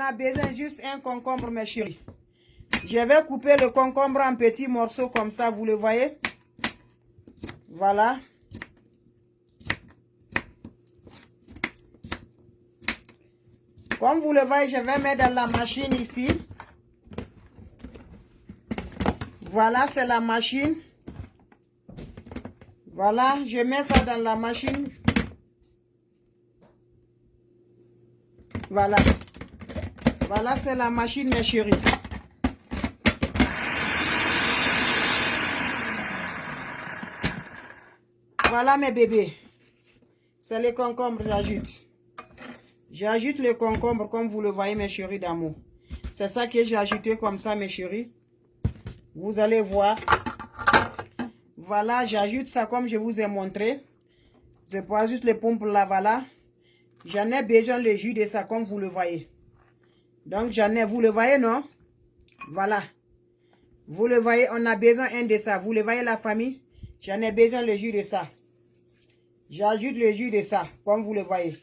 a besoin juste un concombre, mes chéris. Je vais couper le concombre en petits morceaux comme ça, vous le voyez. Voilà. Comme vous le voyez, je vais mettre dans la machine ici. Voilà, c'est la machine. Voilà, je mets ça dans la machine. Voilà. Voilà, c'est la machine, mes chéris. Voilà, mes bébés. C'est les concombres, j'ajoute. J'ajoute le concombre comme vous le voyez, mes chéris d'amour. C'est ça que j'ai ajouté comme ça, mes chéris. Vous allez voir. Voilà, j'ajoute ça comme je vous ai montré. Je peux ajouter les pompes là, voilà. J'en ai besoin le jus de ça comme vous le voyez. Donc j'en ai, vous le voyez, non? Voilà. Vous le voyez, on a besoin un de ça. Vous le voyez, la famille? J'en ai besoin le jus de ça. J'ajoute le jus de ça, comme vous le voyez.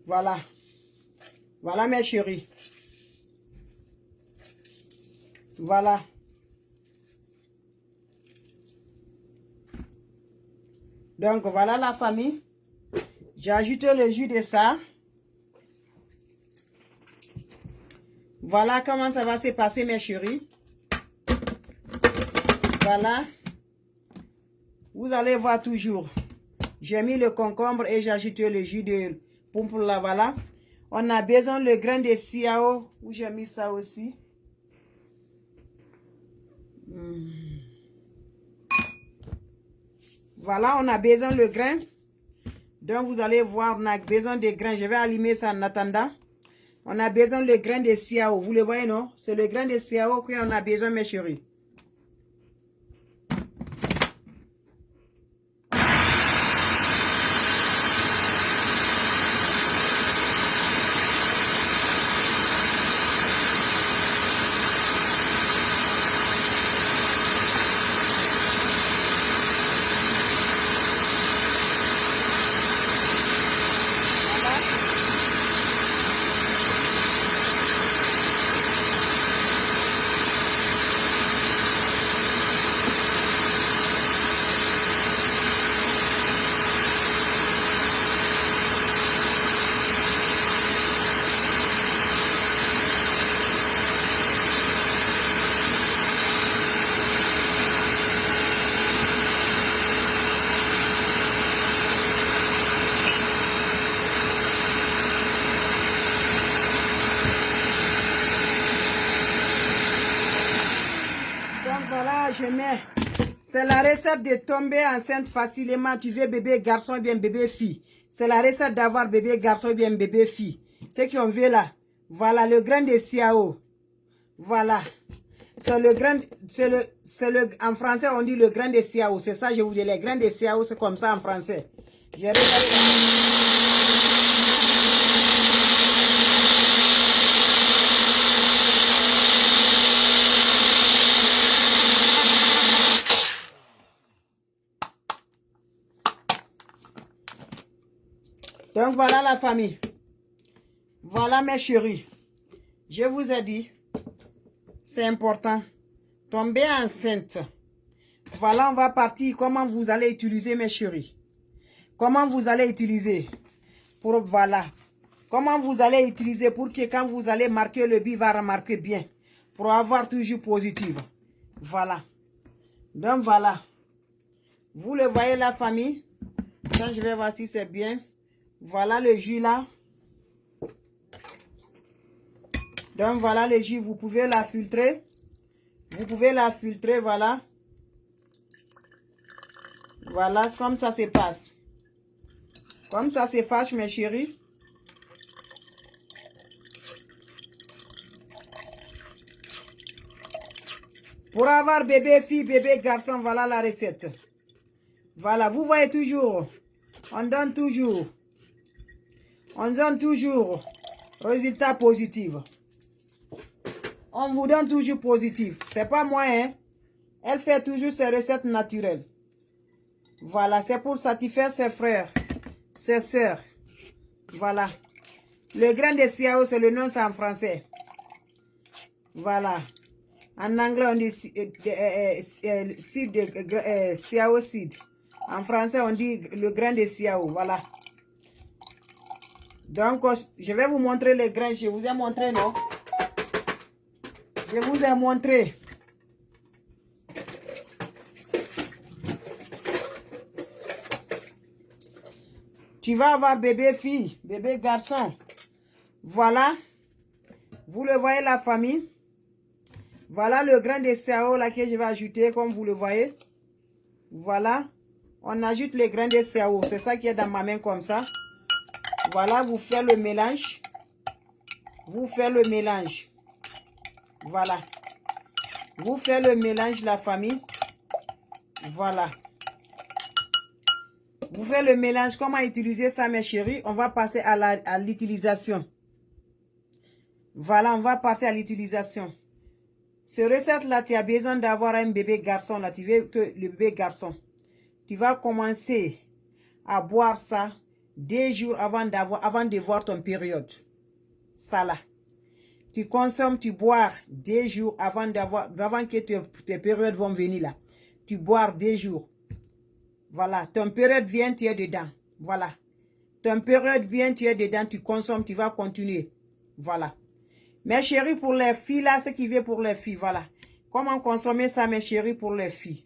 Voilà. Voilà, mes chéris. Voilà. Donc, voilà la famille. J'ai ajouté le jus de ça. Voilà comment ça va se passer, mes chéris. Voilà. Vous allez voir toujours. J'ai mis le concombre et j'ai ajouté le jus de pompe là, voilà. On a besoin le grain de ciao. Où j'ai mis ça aussi. Voilà, on a besoin le grain. Donc, vous allez voir, on a besoin de grains. Je vais allumer ça en attendant. On a besoin le grain de ciao. Vous le voyez, non? C'est le grain de ciao qu'on a besoin, mes chéris. Voilà, je mets. C'est la recette de tomber enceinte facilement. Tu veux bébé garçon ou bien bébé fille. C'est la recette d'avoir bébé garçon ou bien bébé fille. Ce qu'on veut là. Voilà le grain de ciao. Voilà. C'est le grain, en français on dit le grain de ciao. C'est ça je vous dis. Les grains de ciao c'est comme ça en français. Je Donc voilà la famille. Voilà mes chéris. Je vous ai dit, c'est important. Tomber enceinte. Voilà, on va partir. Comment vous allez utiliser mes chéris. Comment vous allez utiliser. Pour, voilà. Comment vous allez utiliser pour que quand vous allez marquer le but, va remarquer bien. Pour avoir toujours positif. Voilà. Donc voilà. Vous le voyez la famille. Quand je vais voir si c'est bien. Voilà le jus là. Donc voilà le jus, vous pouvez la filtrer. Vous pouvez la filtrer, voilà. Voilà, comme ça se passe. Comme ça se fâche, mes chéris. Pour avoir bébé fille, bébé garçon, voilà la recette. Voilà, vous voyez toujours. On donne toujours. On donne toujours résultat positif. On vous donne toujours positif. C'est pas moi, hein. Elle fait toujours ses recettes naturelles. Voilà, c'est pour satisfaire ses frères, ses sœurs. Voilà. Le grain de Siao, c'est le nom, c'est en français. Voilà. En anglais, on dit seed de Siao seed. En français, on dit le grain de Siao. Voilà. Donc, je vais vous montrer les grains. Je vous ai montré, non? Je vous ai montré. Tu vas avoir bébé fille, bébé garçon. Voilà. Vous le voyez, la famille. Voilà le grain de CAO là que je vais ajouter, comme vous le voyez. Voilà. On ajoute les grains de CAO. C'est ça qui est dans ma main comme ça. Voilà, vous faites le mélange. Vous faites le mélange. Voilà. Vous faites le mélange, la famille. Voilà. Vous faites le mélange. Comment utiliser ça, mes chéris? On va passer à l'utilisation. Voilà, on va passer à l'utilisation. Cette recette-là, tu as besoin d'avoir un bébé garçon. Là, tu veux que le bébé garçon. Tu vas commencer à boire ça 2 jours avant de voir ton période. Ça là. Tu consommes, tu bois 2 jours avant que tes périodes vont venir là. Tu bois 2 jours. Voilà. Ton période vient, tu es dedans. Voilà. Ton période vient, tu es dedans, tu consommes, tu vas continuer. Voilà. Mes chéris, pour les filles, là, ce qui vient pour les filles, voilà. Comment consommer ça, mes chéris, pour les filles?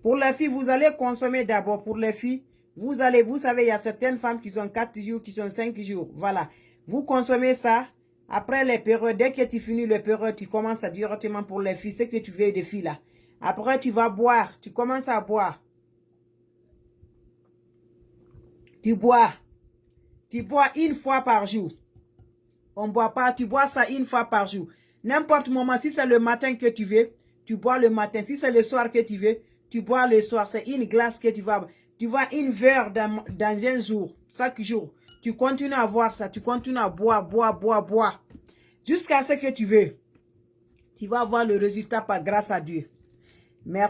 Pour les filles, vous allez consommer d'abord. Pour les filles, vous savez, il y a certaines femmes qui sont 4 jours, qui sont 5 jours. Voilà. Vous consommez ça. Après les périodes, dès que tu finis les périodes, tu commences à directement pour les filles, ce que tu veux des filles, là. Après, tu vas boire. Tu commences à boire. Tu bois. Tu bois 1 fois par jour. On ne boit pas, tu bois ça 1 fois par jour. N'importe moment, si c'est le matin que tu veux, tu bois le matin. Si c'est le soir que tu veux, tu bois le soir. C'est une glace que tu vas. Tu vois 1 verre dans un jour, chaque jour. Tu continues à boire ça, tu continues à boire. Jusqu'à ce que tu veux. Tu vas voir le résultat par grâce à Dieu.